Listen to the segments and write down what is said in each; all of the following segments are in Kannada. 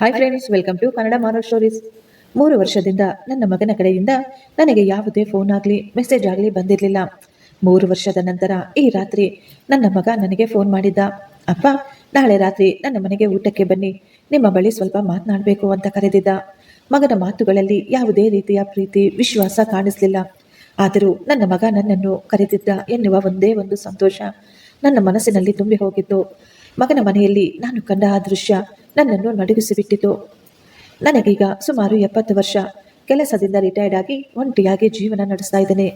Hi friends, welcome to Kannada moral stories. 3 ವರ್ಷದಿಂದ ನನ್ನ ಮಗನ ಕಡೆಯಿಂದ ನನಗೆ ಯಾವುದೇ ಫೋನ್ ಆಗಲಿ ಮೆಸೇಜ್ ಆಗಲಿ ಬಂದಿರಲಿಲ್ಲ. 3 ವರ್ಷದ ನಂತರ ಈ ರಾತ್ರಿ ನನ್ನ ಮಗ ನನಗೆ ಫೋನ್ ಮಾಡಿದ್ದ. ಅಪ್ಪ, ನಾಳೆ ರಾತ್ರಿ ನನ್ನ ಮನೆಗೆ ಊಟಕ್ಕೆ ಬನ್ನಿ, ನಿಮ್ಮ ಬಳಿ ಸ್ವಲ್ಪ ಮಾತನಾಡಬೇಕು ಅಂತ ಕರೆದಿದ್ದ. ಮಗನ ಮಾತುಗಳಲ್ಲಿ ಯಾವುದೇ ರೀತಿಯ ಪ್ರೀತಿ ವಿಶ್ವಾಸ ಕಾಣಿಸ್ಲಿಲ್ಲ. ಆದರೂ ನನ್ನ ಮಗ ನನ್ನನ್ನು ಕರೆದಿದ್ದ ಎನ್ನುವ ಒಂದೇ ಒಂದು ಸಂತೋಷ ನನ್ನ ಮನಸ್ಸಿನಲ್ಲಿ ತುಂಬಿ ಹೋಗಿತ್ತು. ಮಗನ ಮನೆಯಲ್ಲಿ ನಾನು ಕಂಡ ಆ ದೃಶ್ಯ ನನ್ನನ್ನು ನಡುಗಿಸಿಬಿಟ್ಟಿತು. ನನಗೀಗ ಸುಮಾರು 70 ವರ್ಷ. ಕೆಲಸದಿಂದ ರಿಟೈರ್ಡ್ ಆಗಿ ಒಂಟಿಯಾಗಿ ಜೀವನ ನಡೆಸ್ತಾ ಇದ್ದೇನೆ.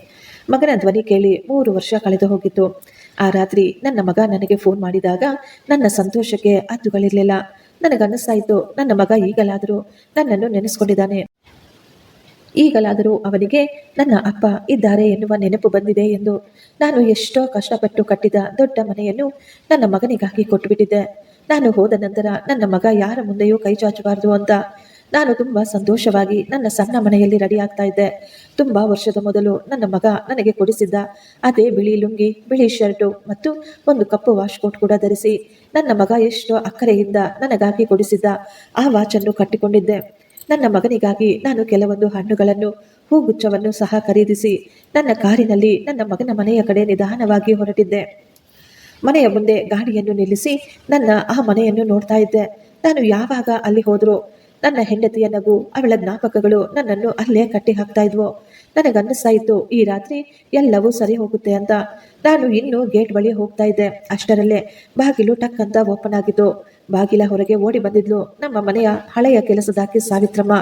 ಮಗನ ಧ್ವನಿ ಕೇಳಿ 3 ವರ್ಷ ಕಳೆದು ಹೋಗಿತ್ತು. ಆ ರಾತ್ರಿ ನನ್ನ ಮಗ ನನಗೆ ಫೋನ್ ಮಾಡಿದಾಗ ನನ್ನ ಸಂತೋಷಕ್ಕೆ ಹದ್ದುಗಳಿರಲಿಲ್ಲ. ನನಗನ್ನಿಸ್ತಾ ಇತ್ತು, ನನ್ನ ಮಗ ಈಗಲಾದರೂ ನನ್ನನ್ನು ನೆನೆಸ್ಕೊಂಡಿದ್ದಾನೆ, ಈಗಲಾದರೂ ಅವನಿಗೆ ನನ್ನ ಅಪ್ಪ ಇದ್ದಾರೆ ಎನ್ನುವ ನೆನಪು ಬಂದಿದೆ ಎಂದು. ನಾನು ಎಷ್ಟೋ ಕಷ್ಟಪಟ್ಟು ಕಟ್ಟಿದ ದೊಡ್ಡ ಮನೆಯನ್ನು ನನ್ನ ಮಗನಿಗಾಗಿ ಕೊಟ್ಟುಬಿಟ್ಟಿದ್ದೆ. ನಾನು ಹೋದ ನಂತರ ನನ್ನ ಮಗ ಯಾರ ಮುಂದೆಯೂ ಕೈ ಚಾಚಬಾರದು ಅಂತ ನಾನು ತುಂಬಾ ಸಂತೋಷವಾಗಿ ನನ್ನ ಸಣ್ಣ ಮನೆಯಲ್ಲಿ ರೆಡಿ ಆಗ್ತಾ ಇದ್ದೆ. ತುಂಬಾ ವರ್ಷದ ಮೊದಲು ನನ್ನ ಮಗ ನನಗೆ ಕೊಡಿಸಿದ್ದ ಅದೇ ಬಿಳಿ ಲುಂಗಿ, ಬಿಳಿ ಶರ್ಟು ಮತ್ತು ಒಂದು ಕಪ್ಪು ವಾಶ್ಕೋಟ್ ಕೂಡ ಧರಿಸಿ ನನ್ನ ಮಗ ಎಷ್ಟೋ ಅಕ್ಕರೆಯಿಂದ ನನಗಾಗಿ ಕೊಡಿಸಿದ್ದ ಆ ವಾಚನ್ನು ಕಟ್ಟಿಕೊಂಡಿದ್ದೆ. ನನ್ನ ಮಗನಿಗಾಗಿ ನಾನು ಕೆಲವೊಂದು ಹಣ್ಣುಗಳನ್ನು, ಹೂಗುಚ್ಛವನ್ನು ಸಹ ಖರೀದಿಸಿ ನನ್ನ ಕಾರಿನಲ್ಲಿ ನನ್ನ ಮಗನ ಮನೆಯ ಕಡೆ ನಿಧಾನವಾಗಿ ಹೊರಟಿದ್ದೆ. ಮನೆಯ ಮುಂದೆ ಗಾಡಿಯನ್ನು ನಿಲ್ಲಿಸಿ ನನ್ನ ಆ ಮನೆಯನ್ನು ನೋಡ್ತಾ ಇದ್ದೆ. ನಾನು ಯಾವಾಗ ಅಲ್ಲಿ ಹೋದ್ರೂ ನನ್ನ ಹೆಂಡತಿಯ ನಗು, ಅವಳ ಜ್ಞಾಪಕಗಳು ನನ್ನನ್ನು ಅಲ್ಲೇ ಕಟ್ಟಿ ಹಾಕ್ತಾ ಇದ್ವು. ನನಗನ್ನಿಸ್ತಾ ಇತ್ತು, ಈ ರಾತ್ರಿ ಎಲ್ಲವೂ ಸರಿ ಹೋಗುತ್ತೆ ಅಂತ. ನಾನು ಇನ್ನೂ ಗೇಟ್ ಬಳಿ ಹೋಗ್ತಾ ಇದ್ದೆ. ಅಷ್ಟರಲ್ಲೇ ಬಾಗಿಲು ಟಕ್ ಅಂತ ಓಪನ್ ಆಗಿತ್ತು. ಬಾಗಿಲ ಹೊರಗೆ ಓಡಿ ಬಂದಿದ್ಲು ನಮ್ಮ ಮನೆಯ ಹಳೆಯ ಕೆಲಸದಾಕಿ ಸಾವಿತ್ರಮ್ಮ.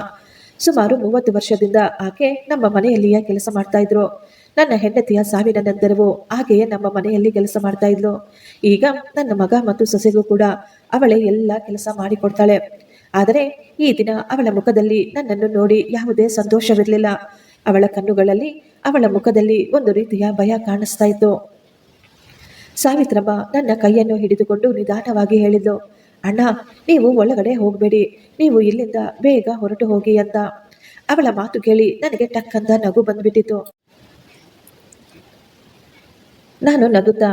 ಸುಮಾರು 30 ವರ್ಷದಿಂದ ಆಕೆ ನಮ್ಮ ಮನೆಯಲ್ಲಿಯೇ ಕೆಲಸ ಮಾಡ್ತಾ ಇದ್ರು. ನನ್ನ ಹೆಂಡತಿಯ ಸಾವಿನ ನಂತರವೂ ಹಾಗೆಯೇ ನಮ್ಮ ಮನೆಯಲ್ಲಿ ಕೆಲಸ ಮಾಡ್ತಾ ಇದ್ಲು. ಈಗ ನನ್ನ ಮಗ ಮತ್ತು ಸೊಸೆಗೂ ಕೂಡ ಅವಳೇ ಎಲ್ಲ ಕೆಲಸ ಮಾಡಿಕೊಡ್ತಾಳೆ. ಆದರೆ ಈ ದಿನ ಅವಳ ಮುಖದಲ್ಲಿ ನನ್ನನ್ನು ನೋಡಿ ಯಾವುದೇ ಸಂತೋಷವಿರಲಿಲ್ಲ. ಅವಳ ಕಣ್ಣುಗಳಲ್ಲಿ, ಅವಳ ಮುಖದಲ್ಲಿ ಒಂದು ರೀತಿಯ ಭಯ ಕಾಣಿಸ್ತಾ ಇತ್ತು. ಸಾವಿತ್ರಮ್ಮ ನನ್ನ ಕೈಯನ್ನು ಹಿಡಿದುಕೊಂಡು ನಿಧಾನವಾಗಿ ಹೇಳಿದ್ಲು, ಅಣ್ಣ, ನೀವು ಒಳಗಡೆ ಹೋಗಬೇಡಿ, ನೀವು ಇಲ್ಲಿಂದ ಬೇಗ ಹೊರಟು ಹೋಗಿ ಅಂತ. ಅವಳ ಮಾತು ಕೇಳಿ ನನಗೆ ಟಕ್ ಅಂತ ನಗು ಬಂದ್ಬಿಟ್ಟಿತ್ತು. ನಾನು ನಗುತ್ತಾ,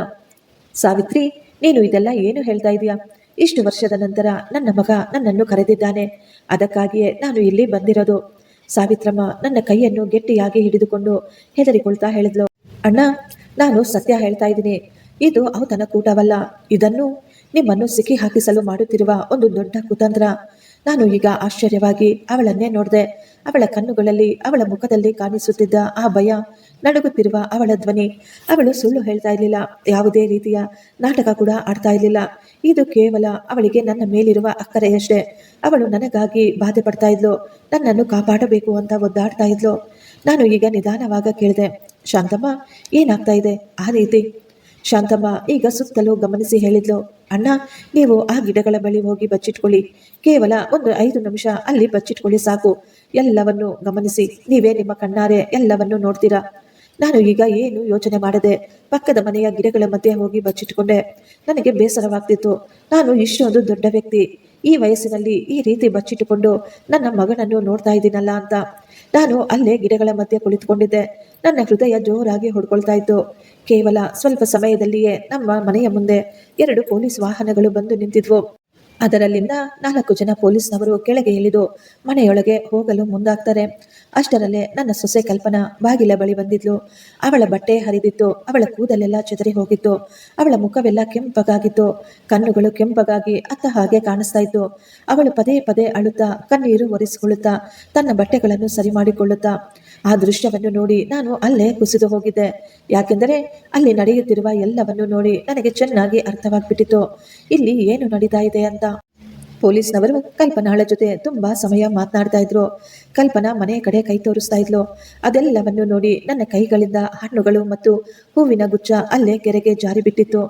ಸಾವಿತ್ರಿ, ನೀನು ಇದೆಲ್ಲ ಏನು ಹೇಳ್ತಾ ಇದೀಯಾ? ಇಷ್ಟು ವರ್ಷದ ನಂತರ ನನ್ನ ಮಗ ನನ್ನನ್ನು ಕರೆದಿದ್ದಾನೆ, ಅದಕ್ಕಾಗಿಯೇ ನಾನು ಇಲ್ಲಿ ಬಂದಿರೋದು. ಸಾವಿತ್ರಮ್ಮ ನನ್ನ ಕೈಯನ್ನು ಗಟ್ಟಿಯಾಗಿ ಹಿಡಿದುಕೊಂಡು ಹೆದರಿಕೊಳ್ತಾ ಹೇಳಿದ್ಲು, ಅಣ್ಣ, ನಾನು ಸತ್ಯ ಹೇಳ್ತಾ ಇದ್ದೀನಿ, ಇದು ಔತಣ ಕೂಟವಲ್ಲ. ಇದನ್ನು ನಿಮ್ಮನ್ನು ಸಿಕ್ಕಿ ಹಾಕಿಸಲು ಮಾಡುತ್ತಿರುವ ಒಂದು ದೊಡ್ಡ ಕುತಂತ್ರ. ನಾನು ಈಗ ಆಶ್ಚರ್ಯವಾಗಿ ಅವಳನ್ನೇ ನೋಡಿದೆ. ಅವಳ ಕಣ್ಣುಗಳಲ್ಲಿ, ಅವಳ ಮುಖದಲ್ಲಿ ಕಾಣಿಸುತ್ತಿದ್ದ ಆ ಭಯ, ನಡುಗುತ್ತಿರುವ ಅವಳ ಧ್ವನಿ. ಅವಳು ಸುಳ್ಳು ಹೇಳ್ತಾ ಇರಲಿಲ್ಲ, ಯಾವುದೇ ರೀತಿಯ ನಾಟಕ ಕೂಡ ಆಡ್ತಾ ಇರಲಿಲ್ಲ. ಇದು ಕೇವಲ ಅವಳಿಗೆ ನನ್ನ ಮೇಲಿರುವ ಅಕ್ಕರೆಯಷ್ಟೇ. ಅವಳು ನನಗಾಗಿ ಬಾಧೆ ಪಡ್ತಾ ಇದ್ಲು, ನನ್ನನ್ನು ಕಾಪಾಡಬೇಕು ಅಂತ ಒದ್ದಾಡ್ತಾ ಇದ್ಲು. ನಾನು ಈಗ ನಿಧಾನವಾಗ ಕೇಳಿದೆ, ಶಾಂತಮ್ಮ, ಏನಾಗ್ತಾ ಇದೆ ಆ ರೀತಿ? ಶಾಂತಮ್ಮ ಈಗ ಸುತ್ತಲೂ ಗಮನಿಸಿ ಹೇಳಿದ್ಲು, ಅಣ್ಣ, ನೀವು ಆ ಗಿಡಗಳ ಬಳಿ ಹೋಗಿ ಬಚ್ಚಿಟ್ಕೊಳ್ಳಿ. ಕೇವಲ ಒಂದು 5 ನಿಮಿಷ ಅಲ್ಲಿ ಬಚ್ಚಿಟ್ಕೊಳ್ಳಿ ಸಾಕು. ಎಲ್ಲವನ್ನು ಗಮನಿಸಿ, ನೀವೇ ನಿಮ್ಮ ಕಣ್ಣಾರೆ ಎಲ್ಲವನ್ನು ನೋಡ್ತೀರಾ. ನಾನು ಈಗ ಏನು ಯೋಚನೆ ಮಾಡದೆ ಪಕ್ಕದ ಮನೆಯ ಗಿಡಗಳ ಮಧ್ಯೆ ಹೋಗಿ ಬಚ್ಚಿಟ್ಕೊಂಡೆ. ನನಗೆ ಬೇಸರವಾಗ್ತಿತ್ತು. ನಾನು ಇಷ್ಟೊಂದು ದೊಡ್ಡ ವ್ಯಕ್ತಿ ಈ ವಯಸ್ಸಿನಲ್ಲಿ ಈ ರೀತಿ ಬಚ್ಚಿಟ್ಟುಕೊಂಡು ನನ್ನ ಮಗನನ್ನು ನೋಡ್ತಾ ಇದ್ದೀನಲ್ಲ ಅಂತ. ನಾನು ಅಲ್ಲೇ ಗಿಡಗಳ ಮಧ್ಯೆ ಕುಳಿತುಕೊಂಡಿದ್ದೆ. ನನ್ನ ಹೃದಯ ಜೋರಾಗಿ ಹೊಡ್ಕೊಳ್ತಾ ಇತ್ತು. ಕೇವಲ ಸ್ವಲ್ಪ ಸಮಯದಲ್ಲಿಯೇ ನಮ್ಮ ಮನೆಯ ಮುಂದೆ 2 ಪೊಲೀಸ್ ವಾಹನಗಳು ಬಂದು ನಿಂತಿದ್ವು. ಅದರಲ್ಲಿಂದ 4 ಜನ ಪೊಲೀಸ್ನವರು ಕೆಳಗೆ ಇಳಿದು ಮನೆಯೊಳಗೆ ಹೋಗಲು ಮುಂದಾಗ್ತಾರೆ. ಅಷ್ಟರಲ್ಲೇ ನನ್ನ ಸೊಸೆ ಕಲ್ಪನಾ ಬಾಗಿಲ ಬಳಿ ಬಂದಿದ್ಲು. ಅವಳ ಬಟ್ಟೆ ಹರಿದಿತ್ತು, ಅವಳ ಕೂದಲೆಲ್ಲ ಚೆದರಿ ಹೋಗಿತ್ತು, ಅವಳ ಮುಖವೆಲ್ಲ ಕೆಂಪಗಾಗಿತ್ತು, ಕಣ್ಣುಗಳು ಕೆಂಪಗಾಗಿ ಅತ್ತ ಹಾಗೆ ಕಾಣಿಸ್ತಾ ಇತ್ತು. ಅವಳು ಪದೇ ಪದೇ ಅಳುತ್ತಾ, ಕಣ್ಣೀರು ಒರೆಸಿಕೊಳ್ಳುತ್ತಾ, ತನ್ನ ಬಟ್ಟೆಗಳನ್ನು ಸರಿ ಮಾಡಿಕೊಳ್ಳುತ್ತಾ. ಆ ದೃಶ್ಯವನ್ನು ನೋಡಿ ನಾನು ಅಲ್ಲೇ ಕುಸಿದು ಹೋಗಿದ್ದೆ. ಯಾಕೆಂದರೆ ಅಲ್ಲಿ ನಡೆಯುತ್ತಿರುವ ಎಲ್ಲವನ್ನು ನೋಡಿ ನನಗೆ ಚೆನ್ನಾಗಿ ಅರ್ಥವಾಗ್ಬಿಟ್ಟಿತ್ತು, ಇಲ್ಲಿ ಏನು ನಡೀತಾ ಇದೆ ಅಂತ. ಪೊಲೀಸ್ನವರು ಕಲ್ಪನಾಳ ಜೊತೆ ತುಂಬಾ ಸಮಯ ಮಾತನಾಡ್ತಾ ಇದ್ರು. ಕಲ್ಪನಾ ಮನೆ ಕಡೆ ಕೈ ತೋರಿಸ್ತಾ ಇದ್ಲು. ಅದೆಲ್ಲವನ್ನು ನೋಡಿ ನನ್ನ ಕೈಗಳಿಂದ ಹಣ್ಣುಗಳು ಮತ್ತು ಹೂವಿನ ಗುಚ್ಛ ಅಲ್ಲೇ ಕೆರೆಗೆ ಜಾರಿ ಬಿಟ್ಟಿತ್ತು.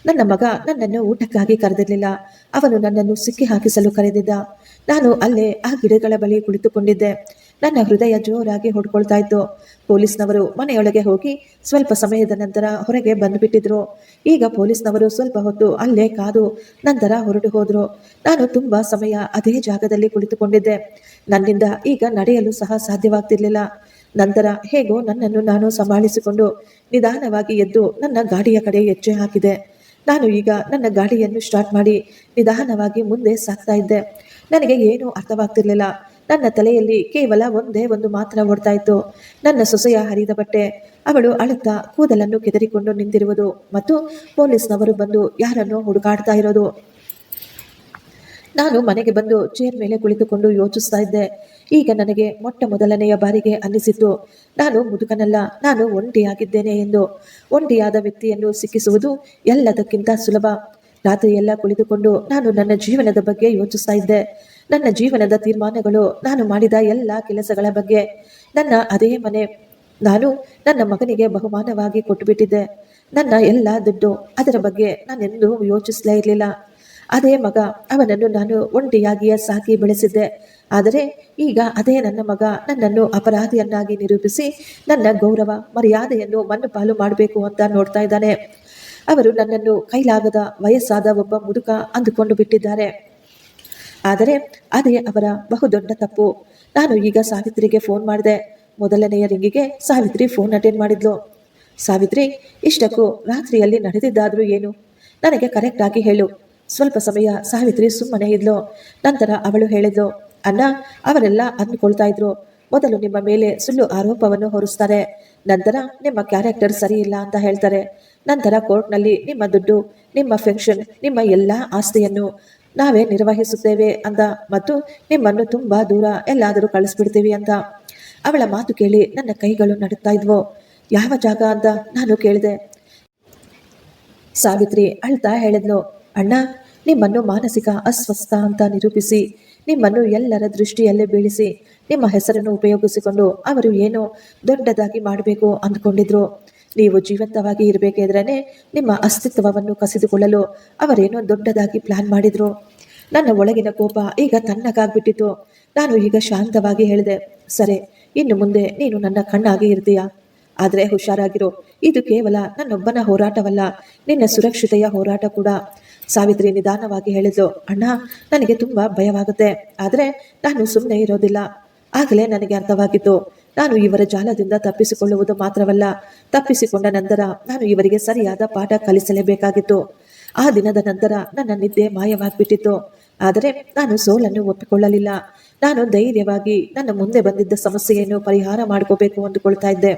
ನನ್ನ ಮಗ ನನ್ನನ್ನು ಊಟಕ್ಕಾಗಿ ಕರೆದಿರಲಿಲ್ಲ, ಅವನು ನನ್ನನ್ನು ಸಿಕ್ಕಿ ಹಾಕಿಸಲು ಕರೆದಿದ್ದ. ನಾನು ಅಲ್ಲೇ ಆ ಗಿಡಗಳ ಬಳಿ ಕುಳಿತುಕೊಂಡಿದ್ದೆ. ನನ್ನ ಹೃದಯ ಜೋರಾಗಿ ಹೊಡ್ಕೊಳ್ತಾ ಇತ್ತು. ಪೊಲೀಸ್ನವರು ಮನೆಯೊಳಗೆ ಹೋಗಿ ಸ್ವಲ್ಪ ಸಮಯದ ನಂತರ ಹೊರಗೆ ಬಂದುಬಿಟ್ಟಿದ್ರು. ಈಗ ಪೊಲೀಸ್ನವರು ಸ್ವಲ್ಪ ಹೊತ್ತು ಅಲ್ಲೇ ಕಾದು ನಂತರ ಹೊರಟು ಹೋದ್ರು. ನಾನು ತುಂಬಾ ಸಮಯ ಅದೇ ಜಾಗದಲ್ಲಿ ಕುಳಿತುಕೊಂಡಿದ್ದೆ. ನನ್ನಿಂದ ಈಗ ನಡೆಯಲು ಸಹ ಸಾಧ್ಯವಾಗ್ತಿರ್ಲಿಲ್ಲ. ನಂತರ ಹೇಗೋ ನನ್ನನ್ನು ನಾನು ಸಂಭಾಳಿಸಿಕೊಂಡು ನಿಧಾನವಾಗಿ ಎದ್ದು ನನ್ನ ಗಾಡಿಯ ಕಡೆ ಹೆಜ್ಜೆ ಹಾಕಿದೆ. ನಾನು ಈಗ ನನ್ನ ಗಾಡಿಯನ್ನು ಸ್ಟಾರ್ಟ್ ಮಾಡಿ ನಿಧಾನವಾಗಿ ಮುಂದೆ ಸಾಗ್ತಾ ಇದ್ದೆ. ನನಗೆ ಏನೂ ಅರ್ಥವಾಗ್ತಿರ್ಲಿಲ್ಲ. ನನ್ನ ತಲೆಯಲ್ಲಿ ಕೇವಲ ಒಂದೇ ಒಂದು ಮಾತ್ರ ಓಡ್ತಾ ಇತ್ತು. ನನ್ನ ಸೊಸೆಯ ಹರಿದ ಬಟ್ಟೆ, ಅವಳು ಅಳುತ್ತಾ ಕೂದಲನ್ನು ಕೆದರಿಕೊಂಡು ನಿಂತಿರುವುದು ಮತ್ತು ಪೊಲೀಸ್ನವರು ಬಂದು ಯಾರನ್ನೋ ಹುಡುಕಾಡ್ತಾ ಇರೋದು. ನಾನು ಮನೆಗೆ ಬಂದು ಚೇರ್ ಮೇಲೆ ಕುಳಿತುಕೊಂಡು ಯೋಚಿಸ್ತಾ ಇದ್ದೆ. ಈಗ ನನಗೆ ಮೊಟ್ಟ ಮೊದಲನೆಯ ಬಾರಿಗೆ ಅನ್ನಿಸಿತು, ನಾನು ಮುದುಕನಲ್ಲ, ನಾನು ಒಂಟಿಯಾಗಿದ್ದೇನೆ ಎಂದು. ಒಂಟಿಯಾದ ವ್ಯಕ್ತಿಯನ್ನು ಸಿಕ್ಕಿಸುವುದು ಎಲ್ಲದಕ್ಕಿಂತ ಸುಲಭ. ರಾತ್ರಿಯೆಲ್ಲ ಕುಳಿತುಕೊಂಡು ನಾನು ನನ್ನ ಜೀವನದ ಬಗ್ಗೆ ಯೋಚಿಸ್ತಾ ಇದ್ದೆ. ನನ್ನ ಜೀವನದ ತೀರ್ಮಾನಗಳು, ನಾನು ಮಾಡಿದ ಎಲ್ಲ ಕೆಲಸಗಳ ಬಗ್ಗೆ. ನನ್ನ ಅದೇ ಮನೆ ನಾನು ನನ್ನ ಮಗನಿಗೆ ಬಹುಮಾನವಾಗಿ ಕೊಟ್ಟುಬಿಟ್ಟಿದ್ದೆ. ನನ್ನ ಎಲ್ಲ ದುಡ್ಡು, ಅದರ ಬಗ್ಗೆ ನಾನೆಂದೂ ಯೋಚಿಸಲೇ ಇರಲಿಲ್ಲ. ಅದೇ ಮಗ, ಅವನನ್ನು ನಾನು ಒಂಟಿಯಾಗಿಯೇ ಸಾಕಿ ಬೆಳೆಸಿದ್ದೆ. ಆದರೆ ಈಗ ಅದೇ ನನ್ನ ಮಗ ನನ್ನನ್ನು ಅಪರಾಧಿಯನ್ನಾಗಿ ನಿರೂಪಿಸಿ ನನ್ನ ಗೌರವ ಮರ್ಯಾದೆಯನ್ನು ಮಣ್ಣುಪಾಲು ಮಾಡಬೇಕು ಅಂತ ನೋಡ್ತಾ ಇದ್ದಾನೆ. ಅವರು ನನ್ನನ್ನು ಕೈಲಾಗದ ವಯಸ್ಸಾದ ಒಬ್ಬ ಮುದುಕ ಅಂದುಕೊಂಡು ಬಿಟ್ಟಿದ್ದಾರೆ. ಆದರೆ ಅದೇ ಅವರ ಬಹುದೊಡ್ಡ ತಪ್ಪು. ನಾನು ಈಗ ಸಾವಿತ್ರಿಗೆ ಫೋನ್ ಮಾಡಿದೆ. ಮೊದಲನೆಯ ರಿಂಗಿಗೆ ಸಾವಿತ್ರಿ ಫೋನ್ ಅಟೆಂಡ್ ಮಾಡಿದ್ಲು. ಸಾವಿತ್ರಿ, ಇಷ್ಟಕ್ಕೂ ರಾತ್ರಿಯಲ್ಲಿ ನಡೆದಿದ್ದಾದ್ರೂ ಏನು? ನನಗೆ ಕರೆಕ್ಟ್ ಆಗಿ ಹೇಳು. ಸ್ವಲ್ಪ ಸಮಯ ಸಾವಿತ್ರಿ ಸುಮ್ಮನೆ ಇದ್ಲು. ನಂತರ ಅವಳು ಹೇಳಿದ್ಲು, ಅಣ್ಣ, ಅವರೆಲ್ಲ ಅಂದ್ಕೊಳ್ತಾ ಇದ್ರು, ಮೊದಲು ನಿಮ್ಮ ಮೇಲೆ ಸುಳ್ಳು ಆರೋಪವನ್ನು ಹೊರಿಸ್ತಾರೆ, ನಂತರ ನಿಮ್ಮ ಕ್ಯಾರೆಕ್ಟರ್ ಸರಿ ಇಲ್ಲ ಅಂತ ಹೇಳ್ತಾರೆ, ನಂತರ ಕೋರ್ಟ್ನಲ್ಲಿ ನಿಮ್ಮ ದುಡ್ಡು, ನಿಮ್ಮ ಫೆನ್ಷನ್, ನಿಮ್ಮ ಎಲ್ಲ ಆಸ್ತಿಯನ್ನು ನಾವೇ ನಿರ್ವಹಿಸುತ್ತೇವೆ ಅಂತ, ಮತ್ತು ನಿಮ್ಮನ್ನು ತುಂಬಾ ದೂರ ಎಲ್ಲಾದರೂ ಕಳಿಸ್ಬಿಡ್ತೀವಿ ಅಂತ. ಅವಳ ಮಾತು ಕೇಳಿ ನನ್ನ ಕೈಗಳು ನಡುತ್ತಾ ಇದ್ವು. ಯಾವ ಜಾಗ ಅಂತ ನಾನು ಕೇಳಿದೆ. ಸಾವಿತ್ರಿ ಅಳ್ತಾ ಹೇಳಿದ್ಲು, ಅಣ್ಣ, ನಿಮ್ಮನ್ನು ಮಾನಸಿಕ ಅಸ್ವಸ್ಥ ಅಂತ ನಿರೂಪಿಸಿ, ನಿಮ್ಮನ್ನು ಎಲ್ಲರ ದೃಷ್ಟಿಯಲ್ಲೇ ಬೀಳಿಸಿ, ನಿಮ್ಮ ಹೆಸರನ್ನು ಉಪಯೋಗಿಸಿಕೊಂಡು ಅವರು ಏನೋ ದೊಡ್ಡದಾಗಿ ಮಾಡಬೇಕು ಅಂದ್ಕೊಂಡಿದ್ರು. ನೀವು ಜೀವಂತವಾಗಿ ಇರಬೇಕಿದ್ರೇ ನಿಮ್ಮ ಅಸ್ತಿತ್ವವನ್ನು ಕಸಿದುಕೊಳ್ಳಲು ಅವರೇನೋ ದೊಡ್ಡದಾಗಿ ಪ್ಲಾನ್ ಮಾಡಿದ್ರು. ನನ್ನ ಒಳಗಿನ ಕೋಪ ಈಗ ತಣ್ಣಗಾಗ್ಬಿಟ್ಟಿತ್ತು. ನಾನು ಈಗ ಶಾಂತವಾಗಿ ಹೇಳಿದೆ, ಸರಿ, ಇನ್ನು ಮುಂದೆ ನೀನು ನನ್ನ ಕಣ್ಣಾಗಿ ಇರ್ತೀಯ. ಆದರೆ ಹುಷಾರಾಗಿರು, ಇದು ಕೇವಲ ನನ್ನೊಬ್ಬನ ಹೋರಾಟವಲ್ಲ, ನಿನ್ನ ಸುರಕ್ಷತೆಯ ಹೋರಾಟ ಕೂಡ. ಸಾವಿತ್ರಿ ನಿಧಾನವಾಗಿ ಹೇಳಿದ್ಲು, ಅಣ್ಣ, ನನಗೆ ತುಂಬಾ ಭಯವಾಗುತ್ತೆ, ಆದರೆ ನಾನು ಸುಮ್ಮನೆ ಇರೋದಿಲ್ಲ. ಆಗಲೇ ನನಗೆ ಅರ್ಥವಾಗಿತ್ತು, ನಾನು ಇವರ ಜಾಲದಿಂದ ತಪ್ಪಿಸಿಕೊಳ್ಳುವುದು ಮಾತ್ರವಲ್ಲ, ತಪ್ಪಿಸಿಕೊಂಡ ನಂತರ ನಾನು ಇವರಿಗೆ ಸರಿಯಾದ ಪಾಠ ಕಲಿಸಲೇಬೇಕಾಗಿತ್ತು. ಆ ದಿನದ ನಂತರ ನನ್ನ ನಿದ್ದೆ ಮಾಯವಾಗಿಬಿಟ್ಟಿತ್ತು. ಆದರೆ ನಾನು ಸೋಲನ್ನು ಒಪ್ಪಿಕೊಳ್ಳಲಿಲ್ಲ. ನಾನು ಧೈರ್ಯವಾಗಿ ನನ್ನ ಮುಂದೆ ಬಂದಿದ್ದ ಸಮಸ್ಯೆಯನ್ನು ಪರಿಹಾರ ಮಾಡ್ಕೋಬೇಕು ಅಂದುಕೊಳ್ತಾ ಇದ್ದೆ.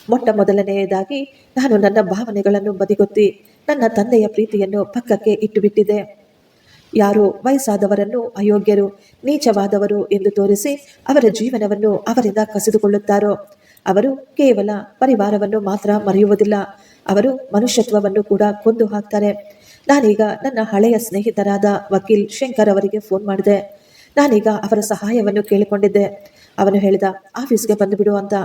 ಮೊಟ್ಟ ಮೊದಲನೆಯದಾಗಿ ನಾನು ನನ್ನ ಭಾವನೆಗಳನ್ನು ಬದಿಗೊತ್ತಿ ನನ್ನ ತಂದೆಯ ಪ್ರೀತಿಯನ್ನು ಪಕ್ಕಕ್ಕೆ ಇಟ್ಟುಬಿಟ್ಟಿದೆ. ಯಾರು ವಯಸ್ಸಾದವರನ್ನು ಅಯೋಗ್ಯರು, ನೀಚವಾದವರು ಎಂದು ತೋರಿಸಿ ಅವರ ಜೀವನವನ್ನು ಅವರಿಂದ ಕಸಿದುಕೊಳ್ಳುತ್ತಾರೋ ಅವರು ಕೇವಲ ಪರಿವಾರವನ್ನು ಮಾತ್ರ ಮರೆಯುವುದಿಲ್ಲ, ಅವರು ಮನುಷ್ಯತ್ವವನ್ನು ಕೂಡ ಕೊಂದು ಹಾಕ್ತಾರೆ. ನಾನೀಗ ನನ್ನ ಹಳೆಯ ಸ್ನೇಹಿತರಾದ ವಕೀಲ್ ಶಂಕರ್ ಅವರಿಗೆ ಫೋನ್ ಮಾಡಿದೆ. ನಾನೀಗ ಅವರ ಸಹಾಯವನ್ನು ಕೇಳಿಕೊಂಡಿದ್ದೆ. ಅವನು ಹೇಳಿದ, ಆಫೀಸ್ಗೆ ಬಂದುಬಿಡು ಅಂತ.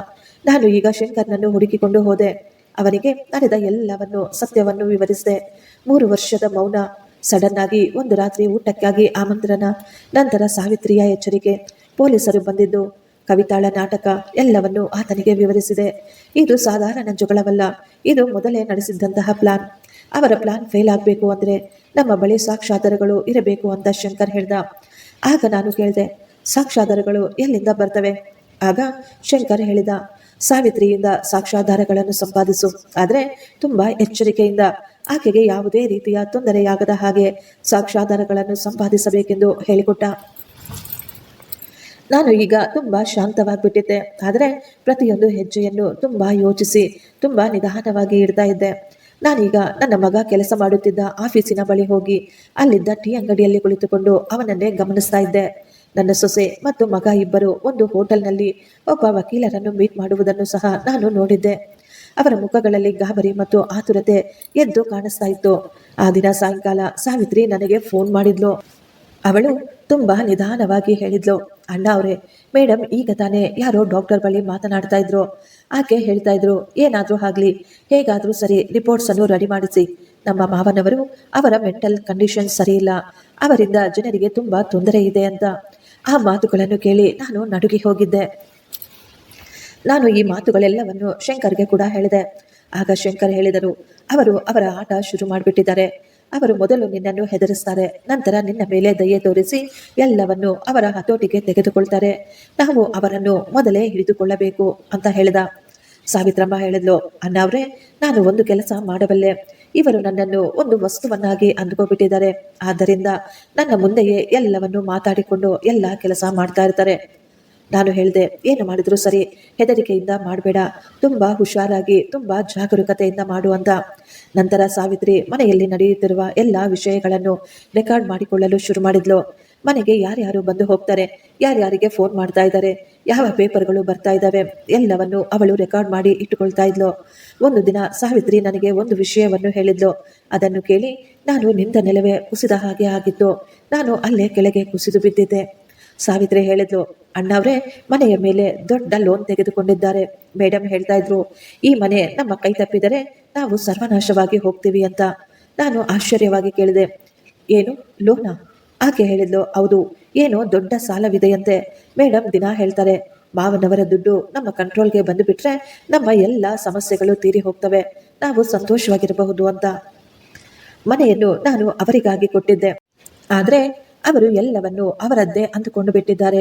ನಾನು ಈಗ ಶಂಕರ್ನನ್ನು ಹುಡುಕಿಕೊಂಡು ಹೋದೆ. ಅವನಿಗೆ ನಡೆದ ಎಲ್ಲವನ್ನು ಸತ್ಯವನ್ನು ವಿವರಿಸಿದೆ. 3 ವರ್ಷದ ಮೌನ, ಸಡನ್ ಆಗಿ ಒಂದು ರಾತ್ರಿ ಊಟಕ್ಕಾಗಿ ಆಮಂತ್ರಣ, ನಂತರ ಸಾವಿತ್ರಿಯ ಎಚ್ಚರಿಕೆ, ಪೊಲೀಸರು ಬಂದಿದ್ದು, ಕವಿತಾಳ ನಾಟಕ, ಎಲ್ಲವನ್ನು ಆತನಿಗೆ ವಿವರಿಸಿದೆ. ಇದು ಸಾಧಾರಣ ಜಗಳವಲ್ಲ, ಇದು ಮೊದಲೇ ನಡೆಸಿದ್ದಂತಹ ಪ್ಲಾನ್. ಅವರ ಪ್ಲಾನ್ ಫೇಲ್ ಆಗಬೇಕು ಅಂದರೆ ನಮ್ಮ ಬಳಿ ಸಾಕ್ಷ್ಯಾಧಾರಗಳು ಇರಬೇಕು ಅಂತ ಶಂಕರ್ ಹೇಳ್ದ. ಆಗ ನಾನು ಕೇಳಿದೆ, ಸಾಕ್ಷ್ಯಾಧಾರಗಳು ಎಲ್ಲಿಂದ ಬರ್ತವೆ? ಆಗ ಶಂಕರ್ ಹೇಳಿದ, ಸಾವಿತ್ರಿಯಿಂದ ಸಾಕ್ಷ್ಯಾಧಾರಗಳನ್ನು ಸಂಪಾದಿಸು, ಆದರೆ ತುಂಬಾ ಎಚ್ಚರಿಕೆಯಿಂದ. ಆಕೆಗೆ ಯಾವುದೇ ರೀತಿಯ ತೊಂದರೆಯಾಗದ ಹಾಗೆ ಸಾಕ್ಷ್ಯಾಧಾರಗಳನ್ನು ಸಂಪಾದಿಸಬೇಕೆಂದು ಹೇಳಿಕೊಟ್ಟ. ನಾನು ಈಗ ತುಂಬಾ ಶಾಂತವಾಗಿಬಿಟ್ಟಿದ್ದೆ. ಆದರೆ ಪ್ರತಿಯೊಂದು ಹೆಜ್ಜೆಯನ್ನು ತುಂಬಾ ಯೋಚಿಸಿ ತುಂಬಾ ನಿಧಾನವಾಗಿ ಇಡ್ತಾ ಇದ್ದೆ. ನಾನೀಗ ನನ್ನ ಮಗ ಕೆಲಸ ಮಾಡುತ್ತಿದ್ದ ಆಫೀಸಿನ ಬಳಿ ಹೋಗಿ ಅಲ್ಲಿದ್ದ ಟೀ ಅಂಗಡಿಯಲ್ಲಿ ಕುಳಿತುಕೊಂಡು ಅವನನ್ನೇ ಗಮನಿಸ್ತಾ ಇದ್ದೆ. ನನ್ನ ಸೊಸೆ ಮತ್ತು ಮಗ ಇಬ್ಬರು ಒಂದು ಹೋಟೆಲ್ನಲ್ಲಿ ಒಬ್ಬ ವಕೀಲರನ್ನು ಮೀಟ್ ಮಾಡುವುದನ್ನು ಸಹ ನಾನು ನೋಡಿದ್ದೆ. ಅವರ ಮುಖಗಳಲ್ಲಿ ಗಾಬರಿ ಮತ್ತು ಆತುರತೆ ಎದ್ದು ಕಾಣಿಸ್ತಾ ಇತ್ತು. ಆ ದಿನ ಸಾಯಂಕಾಲ ಸಾವಿತ್ರಿ ನನಗೆ ಫೋನ್ ಮಾಡಿದ್ಲು. ಅವಳು ತುಂಬಾ ನಿಧಾನವಾಗಿ ಹೇಳಿದ್ಲು, ಅಣ್ಣ ಅವರೇ, ಮೇಡಮ್ ಈಗ ತಾನೇ ಯಾರೋ ಡಾಕ್ಟರ್ ಬಳಿ ಮಾತನಾಡ್ತಾ ಇದ್ರು. ಆಕೆ ಹೇಳ್ತಾ ಇದ್ರು, ಏನಾದರೂ ಆಗಲಿ, ಹೇಗಾದರೂ ಸರಿ ರಿಪೋರ್ಟ್ಸ್ ಅನ್ನು ರೆಡಿ ಮಾಡಿಸಿ. ನಮ್ಮ ಮಾವನವರು, ಅವರ ಮೆಂಟಲ್ ಕಂಡೀಷನ್ ಸರಿಯಿಲ್ಲ, ಅವರಿಂದ ಜನರಿಗೆ ತುಂಬಾ ತೊಂದರೆ ಇದೆ ಅಂತ. ಆ ಮಾತುಗಳನ್ನು ಕೇಳಿ ನಾನು ನಡುಗಿ ಹೋಗಿದ್ದೆ. ನಾನು ಈ ಮಾತುಗಳೆಲ್ಲವನ್ನು ಶಂಕರ್ಗೆ ಕೂಡ ಹೇಳಿದೆ. ಆಗ ಶಂಕರ್ ಹೇಳಿದರು, ಅವರು ಅವರ ಆಟ ಶುರು ಮಾಡಿಬಿಟ್ಟಿದ್ದಾರೆ. ಅವರು ಮೊದಲು ನಿನ್ನನ್ನು ಹೆದರಿಸ್ತಾರೆ, ನಂತರ ನಿನ್ನ ಮೇಲೆ ದಯೆ ತೋರಿಸಿ ಎಲ್ಲವನ್ನು ಅವರ ಹತೋಟಿಗೆ ತೆಗೆದುಕೊಳ್ತಾರೆ. ನಾವು ಅವರನ್ನು ಮೊದಲೇ ಹಿಡಿದುಕೊಳ್ಳಬೇಕು ಅಂತ ಹೇಳಿದ. ಸಾವಿತ್ರಮ್ಮ ಹೇಳಿದ್ಲು, ಅಣ್ಣವ್ರೆ, ನಾನು ಒಂದು ಕೆಲಸ ಮಾಡಬಲ್ಲೆ. ಇವರು ನನ್ನನ್ನು ಒಂದು ವಸ್ತುವನ್ನಾಗಿ ಅಂದ್ಕೋಬಿಟ್ಟಿದ್ದಾರೆ. ಆದ್ದರಿಂದ ನನ್ನ ಮುಂದೆಯೇ ಎಲ್ಲವನ್ನು ಮಾತಾಡಿಕೊಂಡು ಎಲ್ಲ ಕೆಲಸ ಮಾಡ್ತಾ ಇರ್ತಾರೆ. ನಾನು ಹೇಳಿದೆ, ಏನು ಮಾಡಿದ್ರು ಸರಿ, ಹೆದರಿಕೆಯಿಂದ ಮಾಡಬೇಡ, ತುಂಬ ಹುಷಾರಾಗಿ ತುಂಬ ಜಾಗರೂಕತೆಯಿಂದ ಮಾಡುವಂತ. ನಂತರ ಸಾವಿತ್ರಿ ಮನೆಯಲ್ಲಿ ನಡೆಯುತ್ತಿರುವ ಎಲ್ಲ ವಿಷಯಗಳನ್ನು ರೆಕಾರ್ಡ್ ಮಾಡಿಕೊಳ್ಳಲು ಶುರು ಮಾಡಿದ್ಲು. ಮನೆಗೆ ಯಾರ್ಯಾರು ಬಂದು ಹೋಗ್ತಾರೆ, ಯಾರ್ಯಾರಿಗೆ ಫೋನ್ ಮಾಡ್ತಾ ಇದ್ದಾರೆ, ಯಾವ ಪೇಪರ್ಗಳು ಬರ್ತಾ ಇದ್ದಾವೆ, ಎಲ್ಲವನ್ನು ಅವಳು ರೆಕಾರ್ಡ್ ಮಾಡಿ ಇಟ್ಟುಕೊಳ್ತಾ ಇದ್ಲು. ಒಂದು ದಿನ ಸಾವಿತ್ರಿ ನನಗೆ ಒಂದು ವಿಷಯವನ್ನು ಹೇಳಿದ್ಲು. ಅದನ್ನು ಕೇಳಿ ನಾನು ನಿಂತ ನೆಲವೇ ಕುಸಿದ ಹಾಗೆ ಆಗಿತ್ತು. ನಾನು ಅಲ್ಲೇ ಕೆಳಗೆ ಕುಸಿದು ಬಿದ್ದಿದ್ದೆ. ಸಾವಿತ್ರಿ ಹೇಳಿದ್ಲು, ಅಣ್ಣವ್ರೆ ಮನೆಯ ಮೇಲೆ ದೊಡ್ಡ ಲೋನ್ ತೆಗೆದುಕೊಂಡಿದ್ದಾರೆ. ಮೇಡಮ್ ಹೇಳ್ತಾ ಇದ್ರು, ಈ ಮನೆ ನಮ್ಮ ಕೈ ತಪ್ಪಿದರೆ ನಾವು ಸರ್ವನಾಶವಾಗಿ ಹೋಗ್ತೀವಿ ಅಂತ. ನಾನು ಆಶ್ಚರ್ಯವಾಗಿ ಕೇಳಿದೆ, ಏನು ಲೋನಾ? ಆಕೆ ಹೇಳಿದ್ಲು, ಹೌದು, ಏನೋ ದೊಡ್ಡ ಸಾಲವಿದೆಯಂತೆ. ಮೇಡಮ್ ದಿನ ಹೇಳ್ತಾರೆ, ಮಾವನವರ ದುಡ್ಡು ನಮ್ಮ ಕಂಟ್ರೋಲ್ಗೆ ಬಂದು ಬಿಟ್ರೆ ನಮ್ಮ ಎಲ್ಲ ಸಮಸ್ಯೆಗಳು ತೀರಿ ಹೋಗ್ತವೆ, ನಾವು ಸಂತೋಷವಾಗಿರಬಹುದು ಅಂತ. ಮನೆಯನ್ನು ನಾನು ಅವರಿಗಾಗಿ ಕೊಟ್ಟಿದ್ದೆ, ಆದರೆ ಅವರು ಎಲ್ಲವನ್ನು ಅವರದ್ದೇ ಅಂದುಕೊಂಡು ಬಿಟ್ಟಿದ್ದಾರೆ.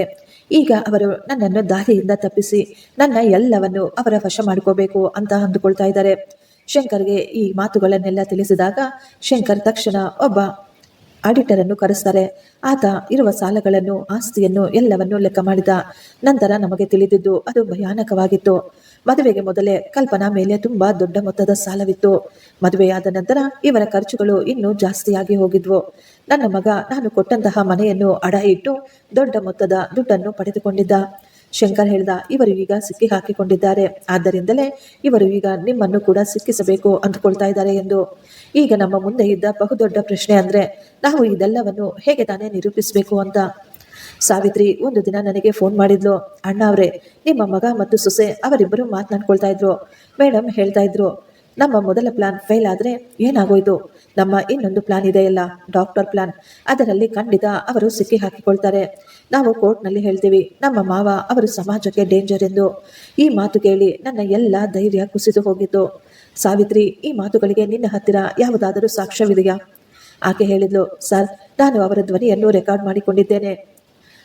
ಈಗ ಅವರು ನನ್ನನ್ನು ದಾರಿಯಿಂದ ತಪ್ಪಿಸಿ ನನ್ನ ಎಲ್ಲವನ್ನು ಅವರ ವಶ ಮಾಡ್ಕೋಬೇಕು ಅಂತ ಅಂದುಕೊಳ್ತಾ ಇದ್ದಾರೆ. ಶಂಕರ್ಗೆ ಈ ಮಾತುಗಳನ್ನೆಲ್ಲ ತಿಳಿಸಿದಾಗ ಶಂಕರ್ ತಕ್ಷಣ ಒಬ್ಬ ಆಡಿಟರ್ ಅನ್ನು ಕರೆಸ್ತಾರೆ. ಆತ ಇರುವ ಸಾಲಗಳನ್ನು, ಆಸ್ತಿಯನ್ನು ಎಲ್ಲವನ್ನು ಲೆಕ್ಕ ಮಾಡಿದ. ನಂತರ ನಮಗೆ ತಿಳಿದಿದ್ದು ಅದು ಭಯಾನಕವಾಗಿತ್ತು. ಮದುವೆಗೆ ಮೊದಲೇ ಕಲ್ಪನಾ ಮೇಲೆ ತುಂಬಾ ದೊಡ್ಡ ಮೊತ್ತದ ಸಾಲವಿತ್ತು. ಮದುವೆಯಾದ ನಂತರ ಇವರ ಖರ್ಚುಗಳು ಇನ್ನೂ ಜಾಸ್ತಿಯಾಗಿ ಹೋಗಿದ್ವು. ನನ್ನ ಮಗ ನಾನು ಕೊಟ್ಟಂತಹ ಮನೆಯನ್ನು ಅಡ ಇಟ್ಟು ದೊಡ್ಡ ಮೊತ್ತದ ದುಡ್ಡನ್ನು ಪಡೆದುಕೊಂಡಿದ್ದ. ಶಂಕರ್ ಹೇಳ್ದ, ಇವರು ಈಗ ಸಿಕ್ಕಿ ಹಾಕಿಕೊಂಡಿದ್ದಾರೆ, ಆದ್ದರಿಂದಲೇ ಇವರು ಈಗ ನಿಮ್ಮನ್ನು ಕೂಡ ಸಿಕ್ಕಿಸಬೇಕು ಅಂದುಕೊಳ್ತಾ ಇದ್ದಾರೆ ಎಂದು. ಈಗ ನಮ್ಮ ಮುಂದೆ ಇದ್ದ ಬಹುದೊಡ್ಡ ಪ್ರಶ್ನೆ ಅಂದ್ರೆ ನಾವು ಇದೆಲ್ಲವನ್ನು ಹೇಗೆ ತಾನೇ ನಿರೂಪಿಸಬೇಕು ಅಂತ. ಸಾವಿತ್ರಿ ಒಂದು ದಿನ ನನಗೆ ಫೋನ್ ಮಾಡಿದ್ಲು, ಅಣ್ಣ ಅವರೇ, ನಿಮ್ಮ ಮಗ ಮತ್ತು ಸೊಸೆ ಅವರಿಬ್ಬರು ಮಾತನಾಡ್ಕೊಳ್ತಾ ಇದ್ರು. ಮೇಡಮ್ ಹೇಳ್ತಾ ಇದ್ರು, ನಮ್ಮ ಮೊದಲ ಪ್ಲಾನ್ ಫೇಲ್ ಆದರೆ ಏನಾಗೋಯ್ತು, ನಮ್ಮ ಇನ್ನೊಂದು ಪ್ಲಾನ್ ಇದೆಯಲ್ಲ, ಡಾಕ್ಟರ್ ಪ್ಲಾನ್, ಅದರಲ್ಲಿ ಖಂಡಿತ ಅವರು ಸಿಕ್ಕಿ ಹಾಕಿಕೊಳ್ತಾರೆ. ನಾವು ಕೋರ್ಟ್ನಲ್ಲಿ ಹೇಳ್ತೀವಿ, ನಮ್ಮ ಮಾವ ಅವರು ಸಮಾಜಕ್ಕೆ ಡೇಂಜರ್ ಎಂದು. ಈ ಮಾತು ಕೇಳಿ ನನ್ನ ಎಲ್ಲ ಧೈರ್ಯ ಕುಸಿದು ಹೋಗಿತ್ತು. ಸಾವಿತ್ರಿ, ಈ ಮಾತುಗಳಿಗೆ ನಿನ್ನ ಹತ್ತಿರ ಯಾವುದಾದರೂ ಸಾಕ್ಷ್ಯವಿದೆಯಾ? ಆಕೆ ಹೇಳಿದ್ಲು, ಸರ್, ನಾನು ಅವರ ಧ್ವನಿಯನ್ನು ರೆಕಾರ್ಡ್ ಮಾಡಿಕೊಂಡಿದ್ದೇನೆ.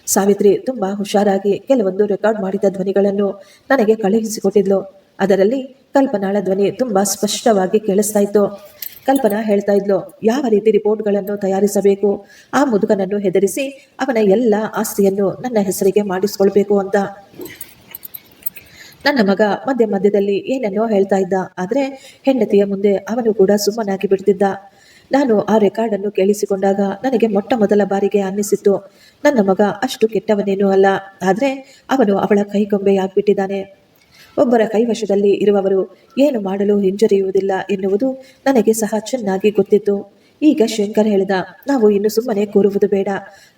ಸಾವಿತ್ರಿ ತುಂಬಾ ಹುಷಾರಾಗಿ ಕೆಲವೊಂದು ರೆಕಾರ್ಡ್ ಮಾಡಿದ ಧ್ವನಿಗಳನ್ನು ನನಗೆ ಕಳುಹಿಸಿಕೊಟ್ಟಿದ್ಲು. ಅದರಲ್ಲಿ ಕಲ್ಪನಾಳ ಧ್ವನಿ ತುಂಬಾ ಸ್ಪಷ್ಟವಾಗಿ ಕೇಳಿಸ್ತಾ ಇತ್ತು. ಕಲ್ಪನಾ ಹೇಳ್ತಾ ಇದ್ಲು, ಯಾವ ರೀತಿ ರಿಪೋರ್ಟ್ಗಳನ್ನು ತಯಾರಿಸಬೇಕು, ಆ ಮುದುಕನನ್ನು ಹೆದರಿಸಿ ಅವನ ಎಲ್ಲ ಆಸ್ತಿಯನ್ನು ನನ್ನ ಹೆಸರಿಗೆ ಮಾಡಿಸ್ಕೊಳ್ಬೇಕು ಅಂತ. ನನ್ನ ಮಗ ಮಧ್ಯ ಮಧ್ಯದಲ್ಲಿ ಏನನ್ನೋ ಹೇಳ್ತಾ ಇದ್ದ, ಆದರೆ ಹೆಂಡತಿಯ ಮುಂದೆ ಅವನು ಕೂಡ ಸುಮ್ಮನಾಗಿ ಬಿಡ್ತಿದ್ದ. ನಾನು ಆ ರೆಕಾರ್ಡನ್ನು ಕೇಳಿಸಿಕೊಂಡಾಗ ನನಗೆ ಮೊಟ್ಟ ಮೊದಲ ಬಾರಿಗೆ ಅನ್ನಿಸಿತ್ತು, ನನ್ನ ಮಗ ಅಷ್ಟು ಕೆಟ್ಟವನೇನೂ ಅಲ್ಲ, ಆದರೆ ಅವನು ಅವಳ ಕೈಗೊಂಬೆಯಾಗ್ಬಿಟ್ಟಿದ್ದಾನೆ. ಒಬ್ಬರ ಕೈವಶದಲ್ಲಿ ಇರುವವರು ಏನು ಮಾಡಲು ಹಿಂಜರಿಯುವುದಿಲ್ಲ ಎನ್ನುವುದು ನನಗೆ ಸಹ ಚೆನ್ನಾಗಿ ಗೊತ್ತಿತ್ತು. ಈಗ ಶಂಕರ್ ಹೇಳಿದ, ನಾವು ಇನ್ನು ಸುಮ್ಮನೆ ಕೂರುವುದು ಬೇಡ,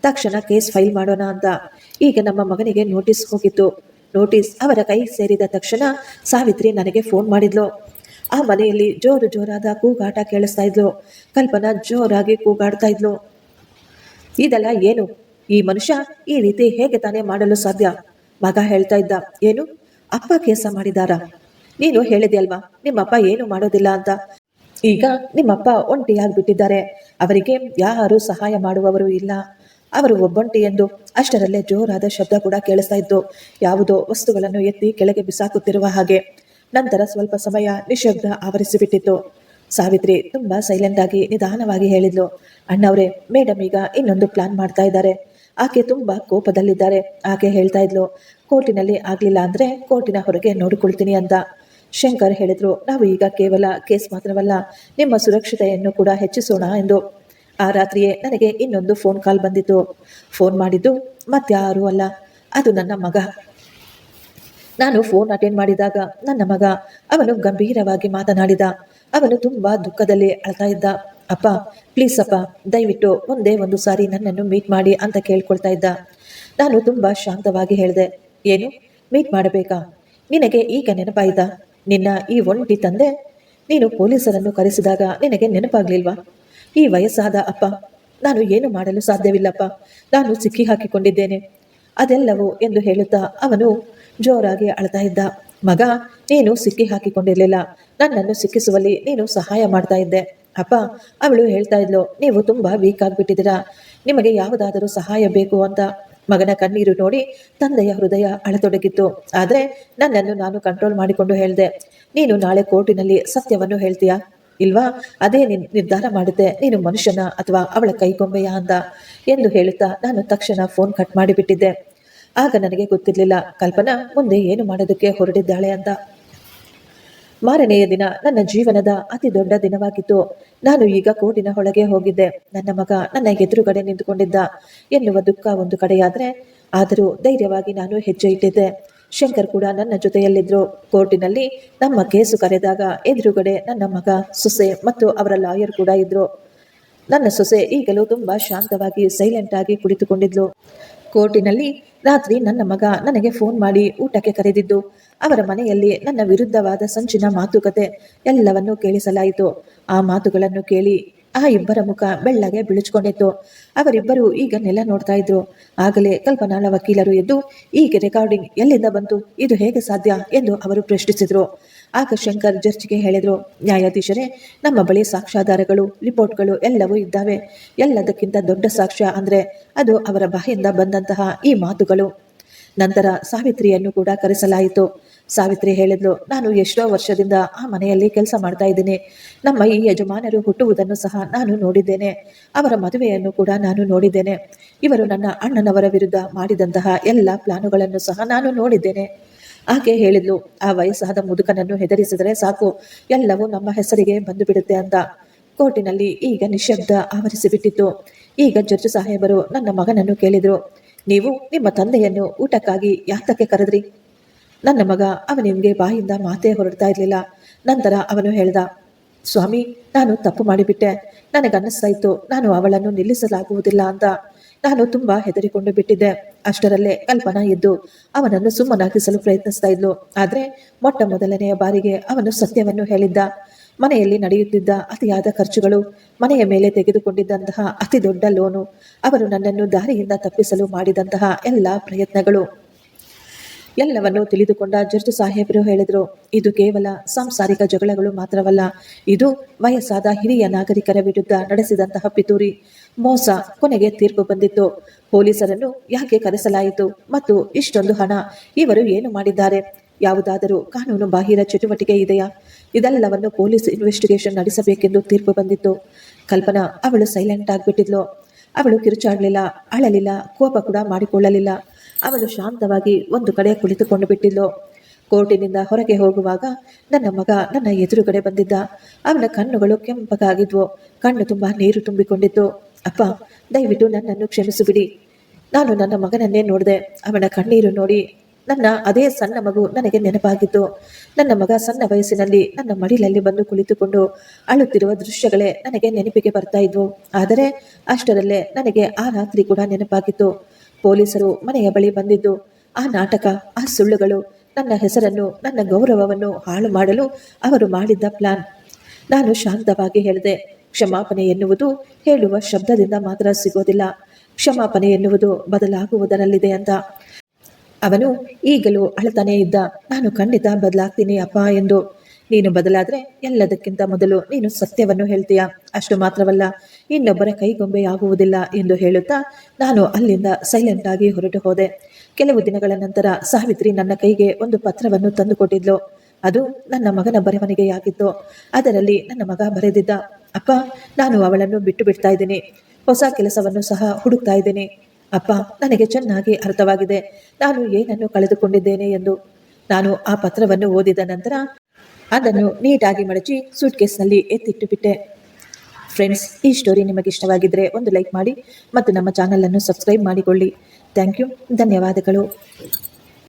ತಕ್ಷಣ ಕೇಸ್ ಫೈಲ್ ಮಾಡೋಣ ಅಂತ. ಈಗ ನಮ್ಮ ಮಗನಿಗೆ ನೋಟಿಸ್ ಹೋಗಿತ್ತು. ನೋಟಿಸ್ ಅವರ ಕೈ ಸೇರಿದ ತಕ್ಷಣ ಸಾವಿತ್ರಿ ನನಗೆ ಫೋನ್ ಮಾಡಿದ್ಲು. ಆ ಮನೆಯಲ್ಲಿ ಜೋರು ಜೋರಾದ ಕೂಗಾಟ ಕೇಳಿಸ್ತಾ ಇದ್ಲು. ಕಲ್ಪನಾ ಜೋರಾಗಿ ಕೂಗಾಡ್ತಾ ಇದ್ಲು. ಇದೆಲ್ಲ ಏನು? ಈ ಮನುಷ್ಯ ಈ ರೀತಿ ಹೇಗೆ ತಾನೇ ಮಾಡಲು ಸಾಧ್ಯ? ಮಗ ಹೇಳ್ತಾ ಇದ್ದ, ಏನು ಅಪ್ಪ ಕೇಸ ಮಾಡಿದಾರಾ? ನೀನು ಹೇಳಿದೆಯಲ್ವಾ ನಿಮ್ಮಪ್ಪ ಏನು ಮಾಡೋದಿಲ್ಲ ಅಂತ. ಈಗ ನಿಮ್ಮಪ್ಪ ಒಂಟಿಯಾಗ್ಬಿಟ್ಟಿದ್ದಾರೆ, ಅವರಿಗೆ ಯಾರು ಸಹಾಯ ಮಾಡುವವರು ಇಲ್ಲ, ಅವರು ಒಬ್ಬಂಟಿ ಎಂದು. ಅಷ್ಟರಲ್ಲೇ ಜೋರಾದ ಶಬ್ದ ಕೂಡ ಕೇಳಿಸ್ತಾ ಇತ್ತು, ಯಾವುದೋ ವಸ್ತುಗಳನ್ನು ಎತ್ತಿ ಕೆಳಗೆ ಬಿಸಾಕುತ್ತಿರುವ ಹಾಗೆ. ನಂತರ ಸ್ವಲ್ಪ ಸಮಯ ನಿಶಬ್ದ ಆವರಿಸಿಬಿಟ್ಟಿತ್ತು. ಸಾವಿತ್ರಿ ತುಂಬಾ ಸೈಲೆಂಟ್ ಆಗಿ ನಿಧಾನವಾಗಿ ಹೇಳಿದ್ಲು, ಅಣ್ಣವ್ರೆ, ಮೇಡಮ್ ಈಗ ಇನ್ನೊಂದು ಪ್ಲಾನ್ ಮಾಡ್ತಾ ಇದ್ದಾರೆ. ಆಕೆ ತುಂಬಾ ಕೋಪದಲ್ಲಿದ್ದಾರೆ. ಆಕೆ ಹೇಳ್ತಾ ಇದ್ಲು, ಕೋರ್ಟಿನಲ್ಲಿ ಆಗ್ಲಿಲ್ಲ ಅಂದ್ರೆ ಕೋರ್ಟಿನ ಹೊರಗೆ ನೋಡಿಕೊಳ್ತೀನಿ ಅಂತ. ಶಂಕರ್ ಹೇಳಿದ್ರು, ನಾವು ಈಗ ಕೇವಲ ಕೇಸ್ ಮಾತ್ರವಲ್ಲ, ನಿಮ್ಮ ಸುರಕ್ಷತೆಯನ್ನು ಕೂಡ ಹೆಚ್ಚಿಸೋಣ ಎಂದು. ಆ ರಾತ್ರಿಯೇ ನನಗೆ ಇನ್ನೊಂದು ಫೋನ್ ಕಾಲ್ ಬಂದಿತ್ತು. ಫೋನ್ ಮಾಡಿದ್ದು ಮತ್ಯಾರೂ ಅಲ್ಲ, ಅದು ನನ್ನ ಮಗ. ನಾನು ಫೋನ್ ಅಟೆಂಡ್ ಮಾಡಿದಾಗ ನನ್ನ ಮಗ, ಅವನು ಗಂಭೀರವಾಗಿ ಮಾತನಾಡಿದ. ಅವನು ತುಂಬಾ ದುಃಖದಲ್ಲಿ ಅಳ್ತಾ ಇದ್ದ. ಅಪ್ಪ, ಪ್ಲೀಸ್ ಅಪ್ಪ, ದಯವಿಟ್ಟು ಒಂದೇ ಒಂದು ಸಾರಿ ನನ್ನನ್ನು ಮೀಟ್ ಮಾಡಿ ಅಂತ ಕೇಳ್ಕೊಳ್ತಾ ಇದ್ದ. ನಾನು ತುಂಬಾ ಶಾಂತವಾಗಿ ಹೇಳಿದೆ, ಏನು ಮೀಟ್ ಮಾಡಬೇಕಾ? ನಿನಗೆ ಈಗ ನೆನಪಾಯ್ತಾ ನಿನ್ನ ಈ ಒಂಟಿ ತಂದೆ? ನೀನು ಪೊಲೀಸರನ್ನು ಕರೆಸಿದಾಗ ನಿನಗೆ ನೆನಪಾಗ್ಲಿಲ್ವಾ? ಈ ವಯಸ್ಸಾದ ಅಪ್ಪ, ನಾನು ಏನು ಮಾಡಲು ಸಾಧ್ಯವಿಲ್ಲಪ್ಪ, ನಾನು ಸಿಕ್ಕಿ ಹಾಕಿಕೊಂಡಿದ್ದೇನೆ ಅದೆಲ್ಲವೂ ಎಂದು ಹೇಳುತ್ತಾ ಅವನು ಜೋರಾಗಿ ಅಳ್ತಾ ಇದ್ದ. ಮಗ, ನೀನು ಸಿಕ್ಕಿ ಹಾಕಿಕೊಂಡಿರಲಿಲ್ಲ, ನನ್ನನ್ನು ಸಿಕ್ಕಿಸುವಲ್ಲಿ ನೀನು ಸಹಾಯ ಮಾಡ್ತಾ ಇದ್ದೆ ಅಪ್ಪ. ಅವಳು ಹೇಳ್ತಾ ಇದ್ಲು, ನೀವು ತುಂಬಾ ವೀಕ್ ಆಗಿಬಿಟ್ಟಿದ್ದೀರಾ, ನಿಮಗೆ ಯಾವುದಾದರೂ ಸಹಾಯ ಬೇಕು ಅಂತ. ಮಗನ ಕಣ್ಣೀರು ನೋಡಿ ತಂದೆಯ ಹೃದಯ ಅಳತೊಡಗಿತ್ತು. ಆದರೆ ನನ್ನನ್ನು ನಾನು ಕಂಟ್ರೋಲ್ ಮಾಡಿಕೊಂಡು ಹೇಳಿದೆ, ನೀನು ನಾಳೆ ಕೋರ್ಟಿನಲ್ಲಿ ಸತ್ಯವನ್ನು ಹೇಳ್ತೀಯಾ? ಇಲ್ವಾ? ಅದೇ ನಿರ್ಧಾರ ಮಾಡುತ್ತೆ ನೀನು ಮನುಷ್ಯನ ಅಥವಾ ಅವಳ ಕೈಗೊಂಬೆಯ ಅಂದ ಎಂದು ಹೇಳುತ್ತಾ ನಾನು ತಕ್ಷಣ ಫೋನ್ ಕಟ್ ಮಾಡಿಬಿಟ್ಟಿದ್ದೆ. ಆಗ ನನಗೆ ಗೊತ್ತಿರಲಿಲ್ಲ ಕಲ್ಪನಾ ಮುಂದೆ ಏನು ಮಾಡೋದಕ್ಕೆ ಹೊರಟಿದ್ದಾಳೆ ಅಂತ. ಮಾರನೆಯ ದಿನ ನನ್ನ ಜೀವನದ ಅತಿ ದೊಡ್ಡ ದಿನವಾಗಿತ್ತು. ನಾನು ಈಗ ಕೋರ್ಟಿನ ಒಳಗೆ ಹೋಗಿದ್ದೆ. ನನ್ನ ಮಗ ನನ್ನ ಎದುರುಗಡೆ ನಿಂತುಕೊಂಡಿದ್ದ ಎನ್ನುವ ದುಃಖ ಒಂದು ಕಡೆಯಾದ್ರೆ, ಆದರೂ ಧೈರ್ಯವಾಗಿ ನಾನು ಹೆಜ್ಜೆ ಇಟ್ಟಿದ್ದೆ. ಶಂಕರ್ ಕೂಡ ನನ್ನ ಜೊತೆಯಲ್ಲಿದ್ರು. ಕೋರ್ಟಿನಲ್ಲಿ ನಮ್ಮ ಕೇಸು ಕರೆದಾಗ ಎದುರುಗಡೆ ನನ್ನ ಮಗ, ಸೊಸೆ ಮತ್ತು ಅವರ ಲಾಯರ್ ಕೂಡ ಇದ್ರು. ನನ್ನ ಸೊಸೆ ಈಗಲೂ ತುಂಬಾ ಶಾಂತವಾಗಿ ಸೈಲೆಂಟ್ ಆಗಿ ಕುಳಿತುಕೊಂಡಿದ್ಲು. ಕೋರ್ಟಿನಲ್ಲಿ ರಾತ್ರಿ ನನ್ನ ಮಗ ನನಗೆ ಫೋನ್ ಮಾಡಿ ಊಟಕ್ಕೆ ಕರೆದಿದ್ದು, ಅವರ ಮನೆಯಲ್ಲಿ ನನ್ನ ವಿರುದ್ಧವಾದ ಸಂಚಿನ ಮಾತುಕತೆ ಎಲ್ಲವನ್ನೂ ಕೇಳಿಸಲಾಯಿತು. ಆ ಮಾತುಗಳನ್ನು ಕೇಳಿ ಆ ಇಬ್ಬರ ಮುಖ ಬೆಳ್ಳಗೆ ಬಿಳುಚ್ಕೊಂಡಿತ್ತು. ಅವರಿಬ್ಬರು ಈಗ ನೆಲ ನೋಡ್ತಾ ಇದ್ರು. ಆಗಲೇ ಕಲ್ಪನಾಳ ವಕೀಲರು ಎದ್ದು, ಈಗ ರೆಕಾರ್ಡಿಂಗ್ ಎಲ್ಲಿಂದ ಬಂತು, ಇದು ಹೇಗೆ ಸಾಧ್ಯ ಎಂದು ಅವರು ಪ್ರಶ್ನಿಸಿದ್ರು. ಆಗ ಶಂಕರ್ ಜಡ್ಜ್ಗೆ ಹೇಳಿದ್ರು, ನ್ಯಾಯಾಧೀಶರೇ, ನಮ್ಮ ಬಳಿ ಸಾಕ್ಷ್ಯಾಧಾರಗಳು, ರಿಪೋರ್ಟ್ಗಳು ಎಲ್ಲವೂ ಇದ್ದಾವೆ. ಎಲ್ಲದಕ್ಕಿಂತ ದೊಡ್ಡ ಸಾಕ್ಷ್ಯ ಅಂದ್ರೆ ಅದು ಅವರ ಬಾಯಿಂದ ಬಂದಂತಹ ಈ ಮಾತುಗಳು. ನಂತರ ಸಾವಿತ್ರಿಯನ್ನು ಕೂಡ ಕರೆಸಲಾಯಿತು. ಸಾವಿತ್ರಿ ಹೇಳಿದ್ಲು, ನಾನು ಎಷ್ಟೋ ವರ್ಷದಿಂದ ಆ ಮನೆಯಲ್ಲಿ ಕೆಲಸ ಮಾಡ್ತಾ ಇದ್ದೀನಿ. ನಮ್ಮ ಈ ಯಜಮಾನರು ಹುಟ್ಟುವುದನ್ನು ಸಹ ನಾನು ನೋಡಿದ್ದೇನೆ. ಅವರ ಮದುವೆಯನ್ನು ಕೂಡ ನಾನು ನೋಡಿದ್ದೇನೆ. ಇವರು ನನ್ನ ಅಣ್ಣನವರ ವಿರುದ್ಧ ಮಾಡಿದಂತಹ ಎಲ್ಲ ಪ್ಲಾನುಗಳನ್ನು ಸಹ ನಾನು ನೋಡಿದ್ದೇನೆ. ಆಕೆ ಹೇಳಿದ್ಲು, ಆ ವಯಸ್ಸಾದ ಮುದುಕನನ್ನು ಹೆದರಿಸಿದರೆ ಸಾಕು, ಎಲ್ಲವೂ ನಮ್ಮ ಹೆಸರಿಗೆ ಬಂದು ಬಿಡುತ್ತೆ ಅಂತ. ಕೋರ್ಟಿನಲ್ಲಿ ಈಗ ನಿಶ್ಶಬ್ದ ಆವರಿಸಿಬಿಟ್ಟಿತ್ತು. ಈಗ ಜಡ್ಜ್ ಸಾಹೇಬರು ನನ್ನ ಮಗನನ್ನು ಕೇಳಿದ್ರು, ನೀವು ನಿಮ್ಮ ತಂದೆಯನ್ನು ಊಟಕ್ಕಾಗಿ ಯಾತಕ್ಕೆ ಕರೆದ್ರಿ? ನನ್ನ ಮಗ ಅವನಿಗೆ ಬಾಯಿಂದ ಮಾತೇ ಹೊರಡ್ತಾ ಇರಲಿಲ್ಲ. ನಂತರ ಅವನು ಹೇಳ್ದ, ಸ್ವಾಮಿ, ನಾನು ತಪ್ಪು ಮಾಡಿಬಿಟ್ಟೆ. ನನಗನ್ನಿಸ್ತಾ ಇತ್ತು ನಾನು ಅವಳನ್ನು ನಿಲ್ಲಿಸಲಾಗುವುದಿಲ್ಲ ಅಂತ. ನಾನು ತುಂಬಾ ಹೆದರಿಕೊಂಡು ಬಿಟ್ಟಿದ್ದೆ. ಅಷ್ಟರಲ್ಲೇ ಕಲ್ಪನಾ ಎದ್ದು ಅವನನ್ನು ಸುಮ್ಮನಾಗಿಸಲು ಪ್ರಯತ್ನಿಸ್ತಾ ಇದ್ಲು. ಆದ್ರೆ ಮೊಟ್ಟ ಮೊದಲನೆಯ ಬಾರಿಗೆ ಅವನು ಸತ್ಯವನ್ನು ಹೇಳಿದ್ದ. ಮನೆಯಲ್ಲಿ ನಡೆಯುತ್ತಿದ್ದ ಅತಿಯಾದ ಖರ್ಚುಗಳು, ಮನೆಯ ಮೇಲೆ ತೆಗೆದುಕೊಂಡಿದ್ದಂತಹ ಅತಿ ದೊಡ್ಡ ಲೋನು, ಅವರು ನನ್ನನ್ನು ದಾರಿಯಿಂದ ತಪ್ಪಿಸಲು ಮಾಡಿದಂತಹ ಎಲ್ಲ ಪ್ರಯತ್ನಗಳು ಎಲ್ಲವನ್ನು ತಿಳಿದುಕೊಂಡ ಜಡ್ಜ್ ಸಾಹೇಬರು ಹೇಳಿದ್ರು, ಇದು ಕೇವಲ ಸಾಂಸಾರಿಕ ಜಗಳಗಳು ಮಾತ್ರವಲ್ಲ, ಇದು ವಯಸ್ಸಾದ ಹಿರಿಯ ನಾಗರಿಕರ ವಿರುದ್ಧ ನಡೆಸಿದಂತಹ ಪಿತೂರಿ, ಮೋಸ. ಕೊನೆಗೆ ತೀರ್ಪು ಬಂದಿತ್ತು. ಪೊಲೀಸರನ್ನು ಯಾಕೆ ಕರೆಸಲಾಯಿತು ಮತ್ತು ಇಷ್ಟೊಂದು ಹಣ ಇವರು ಏನು ಮಾಡಿದ್ದಾರೆ? ಯಾವುದಾದರೂ ಕಾನೂನು ಬಾಹಿರ ಚಟುವಟಿಕೆ ಇದೆಯಾ? ಇದೆಲ್ಲವನ್ನು ಪೊಲೀಸ್ ಇನ್ವೆಸ್ಟಿಗೇಷನ್ ನಡೆಸಬೇಕೆಂದು ತೀರ್ಪು ಬಂದಿತ್ತು. ಕಲ್ಪನಾ ಅವಳು ಸೈಲೆಂಟ್ ಆಗಿಬಿಟ್ಟಿದ್ಲು. ಅವಳು ಕಿರುಚಾಡಲಿಲ್ಲ, ಅಳಲಿಲ್ಲ, ಕೋಪ ಕೂಡ ಮಾಡಿಕೊಳ್ಳಲಿಲ್ಲ. ಅವಳು ಶಾಂತವಾಗಿ ಒಂದು ಕಡೆ ಕುಳಿತುಕೊಂಡು ಬಿಟ್ಟಿದ್ಲು. ಕೋರ್ಟಿನಿಂದ ಹೊರಗೆ ಹೋಗುವಾಗ ನನ್ನ ಮಗ ನನ್ನ ಎದುರುಗಡೆ ಬಂದಿದ್ದ. ಅವನ ಕಣ್ಣುಗಳು ಕೆಂಪಗಾಗಿದ್ವು, ಕಣ್ಣು ತುಂಬಾ ನೀರು ತುಂಬಿಕೊಂಡಿತ್ತು. ಅಪ್ಪ, ದಯವಿಟ್ಟು ನನ್ನನ್ನು ಕ್ಷಮಿಸಿಬಿಡಿ. ನಾನು ನನ್ನ ಮಗನನ್ನೇ ನೋಡಿದೆ. ಅವನ ಕಣ್ಣೀರು ನೋಡಿ ನನ್ನ ಅದೇ ಸಣ್ಣ ಮಗು ನನಗೆ ನೆನಪಾಗಿತ್ತು. ನನ್ನ ಮಗ ಸಣ್ಣ ವಯಸ್ಸಿನಲ್ಲಿ ನನ್ನ ಮಡಿಲಲ್ಲಿ ಬಂದು ಕುಳಿತುಕೊಂಡು ಅಳುತ್ತಿರುವ ದೃಶ್ಯಗಳೇ ನನಗೆ ನೆನಪಿಗೆ ಬರ್ತಾ ಇದ್ವು. ಆದರೆ ಅಷ್ಟರಲ್ಲೇ ನನಗೆ ಆ ರಾತ್ರಿ ಕೂಡ ನೆನಪಾಗಿತ್ತು. ಪೊಲೀಸರು ಮನೆಯ ಬಳಿ ಬಂದಿದ್ದು, ಆ ನಾಟಕ, ಆ ಸುಳ್ಳುಗಳು, ನನ್ನ ಹೆಸರನ್ನು, ನನ್ನ ಗೌರವವನ್ನು ಹಾಳು ಮಾಡಲು ಅವರು ಮಾಡಿದ್ದ ಪ್ಲಾನ್. ನಾನು ಶಾಂತವಾಗಿ ಹೇಳಿದೆ, ಕ್ಷಮಾಪಣೆ ಎನ್ನುವುದು ಹೇಳುವ ಶಬ್ದದಿಂದ ಮಾತ್ರ ಸಿಗೋದಿಲ್ಲ. ಕ್ಷಮಾಪಣೆ ಎನ್ನುವುದು ಬದಲಾಗುವುದರಲ್ಲಿದೆ ಅಂತ. ಅವನು ಈಗಲೂ ಅಳತಾನೇ ಇದ್ದ. ನಾನು ಖಂಡಿತ ಬದಲಾಗ್ತೀನಿ ಅಪ್ಪ ಎಂದು. ನೀನು ಬದಲಾದ್ರೆ ಎಲ್ಲದಕ್ಕಿಂತ ಮೊದಲು ನೀನು ಸತ್ಯವನ್ನು ಹೇಳ್ತೀಯ, ಅಷ್ಟು ಮಾತ್ರವಲ್ಲ ಇನ್ನೊಬ್ಬರ ಕೈಗೊಂಬೆಯಾಗುವುದಿಲ್ಲ ಎಂದು ಹೇಳುತ್ತಾ ನಾನು ಅಲ್ಲಿಂದ ಸೈಲೆಂಟ್ ಆಗಿ ಹೊರಟು ಹೋದೆ. ಕೆಲವು ದಿನಗಳ ನಂತರ ಸಾವಿತ್ರಿ ನನ್ನ ಕೈಗೆ ಒಂದು ಪತ್ರವನ್ನು ತಂದುಕೊಟ್ಟಿದ್ಲು. ಅದು ನನ್ನ ಮಗನ ಬರವಣಿಗೆಯಾಗಿತ್ತು. ಅದರಲ್ಲಿ ನನ್ನ ಮಗ ಬರೆದಿದ್ದ, ಅಪ್ಪ, ನಾನು ಅವಳನ್ನು ಬಿಟ್ಟು ಬಿಡ್ತಾ ಇದ್ದೀನಿ. ಹೊಸ ಕೆಲಸವನ್ನು ಸಹ ಹುಡುಕ್ತಾ ಇದ್ದೀನಿ. ಅಪ್ಪ, ನನಗೆ ಚೆನ್ನಾಗಿ ಅರ್ಥವಾಗಿದೆ ನಾನು ಏನನ್ನು ಕಳೆದುಕೊಂಡಿದ್ದೇನೆ ಎಂದು. ನಾನು ಆ ಪತ್ರವನ್ನು ಓದಿದ ನಂತರ ಅದನ್ನು ನೀಟಾಗಿ ಮಡಚಿ ಸೂಟ್ ಕೇಸ್ನಲ್ಲಿ ಎತ್ತಿಟ್ಟು ಬಿಟ್ಟೆ. ಫ್ರೆಂಡ್ಸ್, ಈ ಸ್ಟೋರಿ ನಿಮಗೆ ಇಷ್ಟವಾಗಿದ್ದರೆ ಒಂದು ಲೈಕ್ ಮಾಡಿ ಮತ್ತು ನಮ್ಮ ಚಾನಲನ್ನು ಸಬ್ಸ್ಕ್ರೈಬ್ ಮಾಡಿಕೊಳ್ಳಿ. Thank you. ಧನ್ಯವಾದಗಳು.